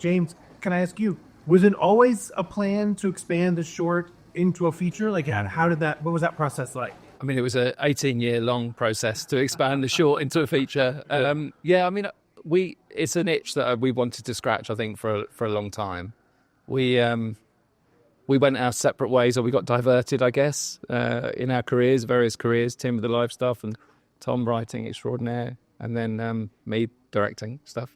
James, can I ask you, was it always a plan to expand the short into a feature? Like, what was that process like? I mean, it was a 18-year-long process to expand the short into a feature. It's an itch that we wanted to scratch, I think, for a long time. We went our separate ways, or we got diverted, I guess, in our various careers. Tim with the live stuff, and Tom writing extraordinaire, and then me directing stuff.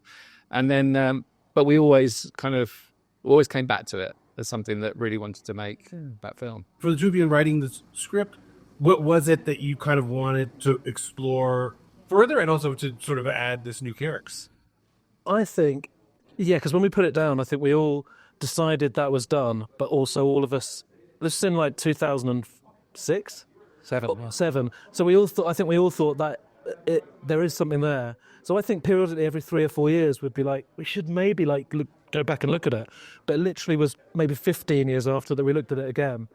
And then, but we always came back to it as something that really wanted to make that film. For the two of you in writing the script, what was it that you kind of wanted to explore further, and also to sort of add this new characters? I think, because when we put it down, I think we all decided that was done, but also all of us, this is in like 2006? Seven. So we all thought that there is something there. So I think periodically every 3 or 4 years we'd be like, we should maybe go back and look at it. But it literally was maybe 15 years after that we looked at it again.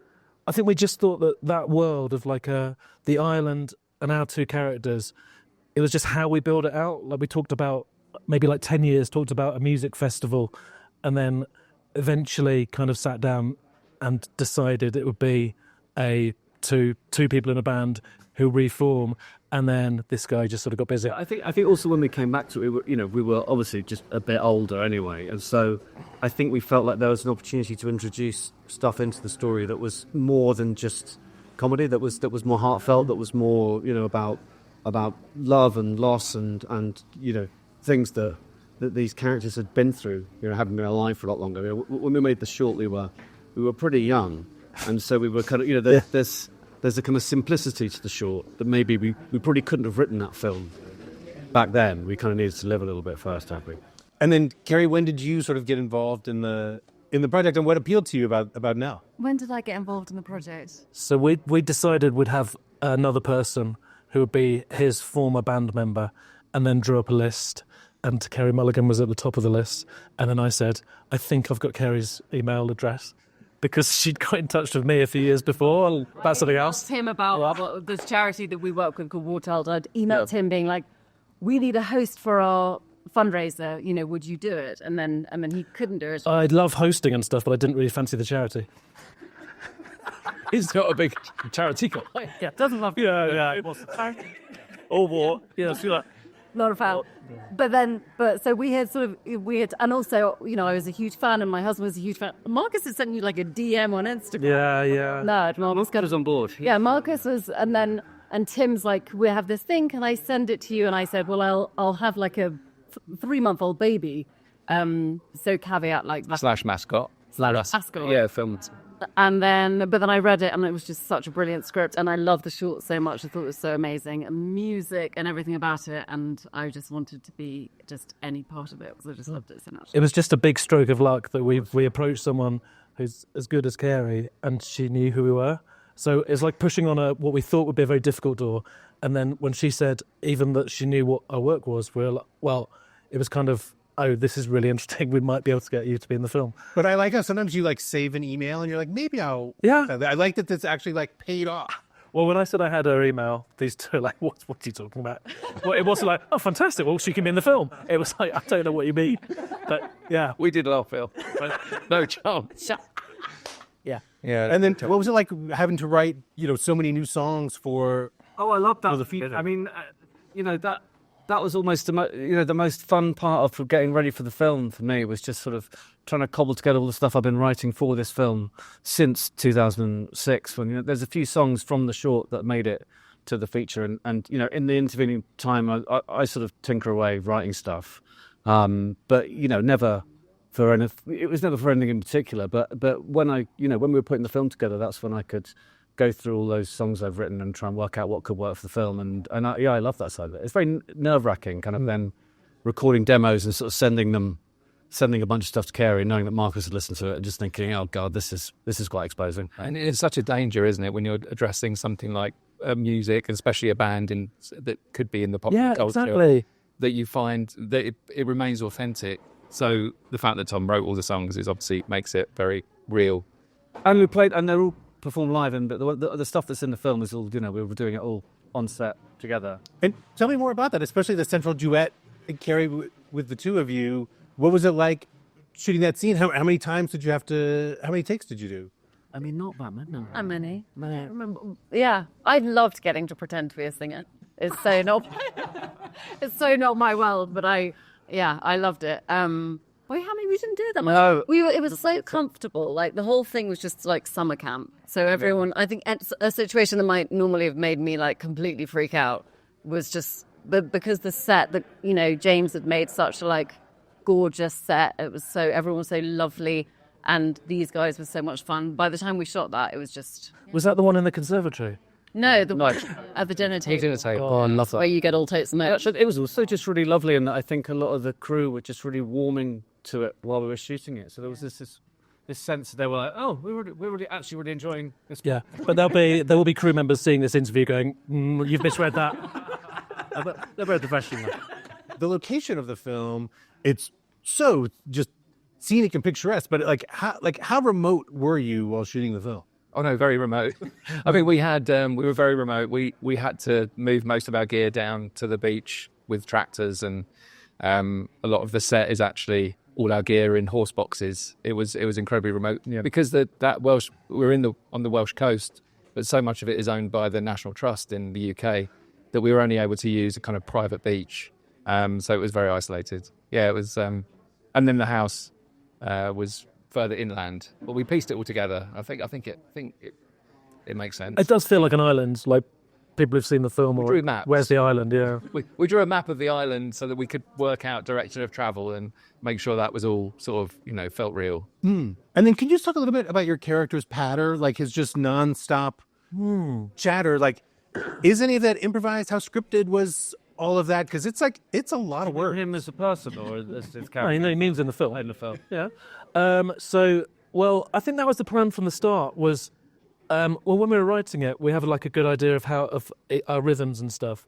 I think we just thought that world of like the island and our two characters, it was just how we build it out. Like we talked about, maybe like 10 years, talked about a music festival, and then eventually kind of sat down and decided it would be two people in a band who reform, and then this guy just sort of got busy. I think also when we came back to it, we were obviously just a bit older anyway, and so I think we felt like there was an opportunity to introduce stuff into the story that was more than just comedy, that was more heartfelt, that was more about love and loss and things that these characters had been through, having been alive for a lot longer. When we made the short, we were pretty young, and so we were kind of there's a kind of simplicity to the short that maybe we probably couldn't have written that film back then. We kind of needed to live a little bit first, haven't we? And then, Carey, when did you sort of get involved in the project, and what appealed to you about now? When did I get involved in the project? So we decided we'd have another person who would be his former band member, and then drew up a list, and Carey Mulligan was at the top of the list. And then I said, I think I've got Carey's email address, because she'd got in touch with me a few years before about something else. I asked him about this charity that we work with called Warteld. I'd emailed him being like, we need a host for our fundraiser, would you do it? And then he couldn't do it. I love hosting and stuff, but I didn't really fancy the charity. He's not a big charity guy. Yeah, doesn't love. Yeah. Or war. Yeah, see that. Lot of fun. So we had and also, I was a huge fan, and my husband was a huge fan. Marcus had sent you like a DM on Instagram. Yeah. No, Marcus was on board. Yeah, Marcus was, and Tim's like, we have this thing, can I send it to you? And I said, well, I'll have like a 3-month-old baby. So caveat like that. / mascot. Mascot. Yeah, filmed. But then I read it, and it was just such a brilliant script, and I loved the short so much. I thought it was so amazing, and music and everything about it, and I just wanted to be just any part of it, because I just loved it so much. It was just a big stroke of luck that we approached someone who's as good as Carey, and she knew who we were. So it's like pushing on what we thought would be a very difficult door, and then when she said even that she knew what our work was, we were like, well, it was kind of, oh, this is really interesting. We might be able to get you to be in the film. But I like how sometimes you save an email and you're like, maybe I'll... Yeah. I like that this actually paid off. Well, when I said I had her email, these two were like, what are you talking about? Well, it wasn't like, oh, fantastic, well, she can be in the film. It was like, I don't know what you mean. But, yeah. We did love Phil. No chance. Yeah. And then what was it like having to write, so many new songs for... Oh, I love that. The feature? I mean, that was almost the most fun part of getting ready for the film for me, was just sort of trying to cobble together all the stuff I've been writing for this film since 2006. When there's a few songs from the short that made it to the feature, and in the intervening time I sort of tinker away writing stuff, but never for anything. It was never for anything in particular. But when when we were putting the film together, that's when I could go through all those songs I've written and try and work out what could work for the film. And I love that side of it. It's very nerve-wracking, kind of then recording demos and sort of sending a bunch of stuff to Carey, knowing that Marcus had listened to it and just thinking, oh God, this is quite exposing. And it's such a danger, isn't it, when you're addressing something like music, especially a band that could be in the pop culture, exactly. that you find that it remains authentic. So the fact that Tom wrote all the songs is obviously makes it very real. And we played, and they're all performed live, and the stuff that's in the film is all, we were doing it all on set together. And tell me more about that, especially the central duet, Carey, with the two of you. What was it like shooting that scene? How many times did you have to? How many takes did you do? I mean, not that many. No. How many? I remember. Yeah, I loved getting to pretend to be a singer. It's so not. It's so not my world, but I loved it. Wait, how many? We didn't do that much. No. It was so comfortable. Like the whole thing was just like summer camp. So everyone, I think, a situation that might normally have made me like completely freak out was just, but because the set that James had made such a like gorgeous set. It was everyone was so lovely. And these guys were so much fun. By the time we shot that, it was just... Was that the one in the conservatory? No, the one at the dinner table. Dinner table. Oh, I love that. Where you get all totes of merch. It was also just really lovely, and I think a lot of the crew were just really warming to it while we were shooting it. So there was this sense that they were like, "Oh, we're really enjoying this." Yeah, but there will be crew members seeing this interview going, "You've misread that." They're very professional. The location of the film, it's so just scenic and picturesque. But how remote were you while shooting the film? Oh no, very remote. I mean, we were very remote. We had to move most of our gear down to the beach with tractors, and a lot of the set is actually all our gear in horse boxes. It was incredibly remote, because that Welsh, we're on the Welsh coast, but so much of it is owned by the National Trust in the UK that we were only able to use a kind of private beach. So it was very isolated. Yeah, it was, and then the house was further inland, but we pieced it all together. I think it makes sense. It does feel like an island, like people who've seen the film. We drew maps. Where's the island? Yeah, we drew a map of the island so that we could work out direction of travel and make sure that was all sort of felt real. And then can you just talk a little bit about your character's patter, like his just nonstop chatter? Like, is any of that improvised? How scripted was all of that? Because it's a lot of work. Him as a person or as his character? no, he means in the film. In the film. Yeah. I think that was the plan from the start. Was when we were writing it, we have like a good idea of our rhythms and stuff,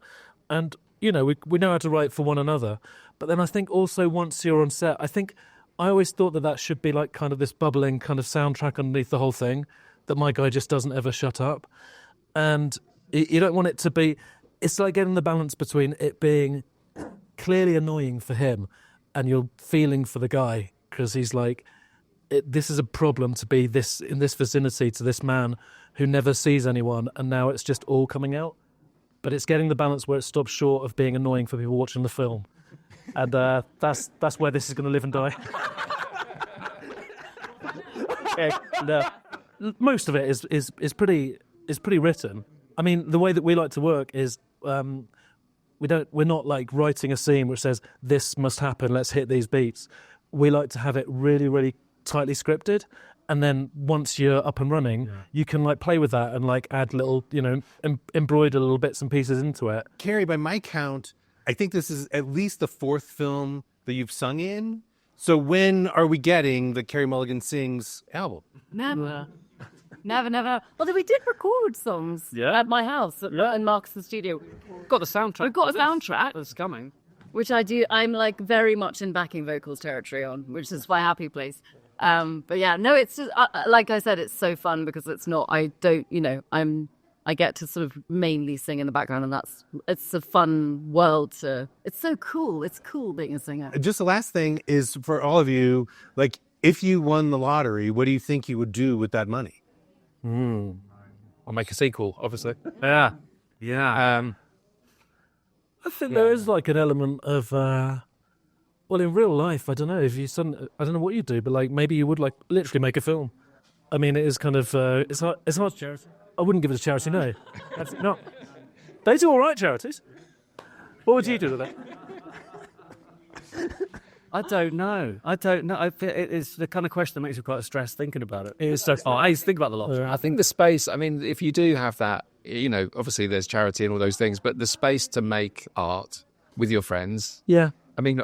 and we know how to write for one another. But then I think also once you're on set, I always thought that should be like kind of this bubbling kind of soundtrack underneath the whole thing, that my guy just doesn't ever shut up, and you don't want it to be. It's like getting the balance between it being clearly annoying for him and you're feeling for the guy because he's like, this is a problem to be in this vicinity to this man who never sees anyone, and now it's just all coming out. But it's getting the balance where it stops short of being annoying for people watching the film. And that's where this is going to live and die. Most of it is pretty written. I mean, the way that we like to work is we're not like writing a scene which says this must happen, let's hit these beats. We like to have it really, really tightly scripted, and then once you're up and running, you can like play with that and like add little, embroider little bits and pieces into it. Carey, by my count, I think this is at least the fourth film that you've sung in. So when are we getting the Carey Mulligan Sings album? Never. Although we did record songs at my house in Marcus's studio. Got the soundtrack. We've got a soundtrack. That's coming. Which I do. I'm like very much in backing vocals territory on, which is my happy place. But yeah, no, it's just like I said, it's so fun because it's not. I get to sort of mainly sing in the background, and it's a fun world to. It's so cool. It's cool being a singer. Just the last thing is for all of you, like if you won the lottery, what do you think you would do with that money? I'll make a sequel, obviously. Yeah. I think there is like an element of, in real life, I don't know if I don't know what you do, but like maybe you would like literally make a film. I mean, it is kind of, it's hard. Charity. I wouldn't give it to charity, no. That's not. They do all right, charities. What would you do with that? I don't know. It's the kind of question that makes you quite stressed thinking about it. It is so. I used to think about the lot. I think the space, I mean, if you do have that, obviously there's charity and all those things, but the space to make art with your friends. Yeah. I mean,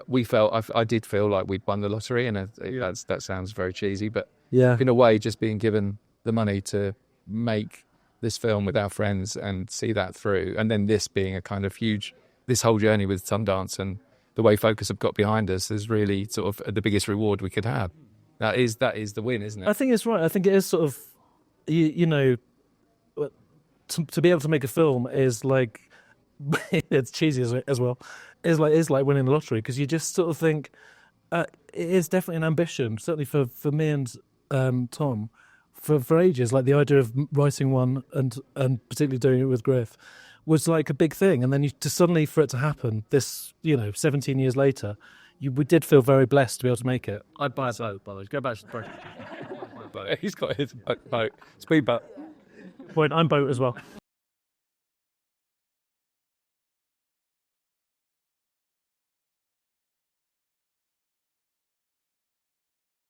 I did feel like we'd won the lottery, and that sounds very cheesy, but in a way, just being given the money to make this film with our friends and see that through, and then this being a kind of huge, this whole journey with Sundance and the way Focus have got behind us is really sort of the biggest reward we could have. That is the win, isn't it? I think it's right. I think it is sort of, to be able to make a film is like, it's cheesy as well. It's like winning the lottery, because you just sort of think, It is definitely an ambition, certainly for me and Tom, for ages. Like the idea of writing one and particularly doing it with Griff was like a big thing. And then suddenly for it to happen, 17 years later, we did feel very blessed to be able to make it. I'd buy a boat, by the way. Go back to the boat. He's got his boat, speedboat. Point, I'm boat as well.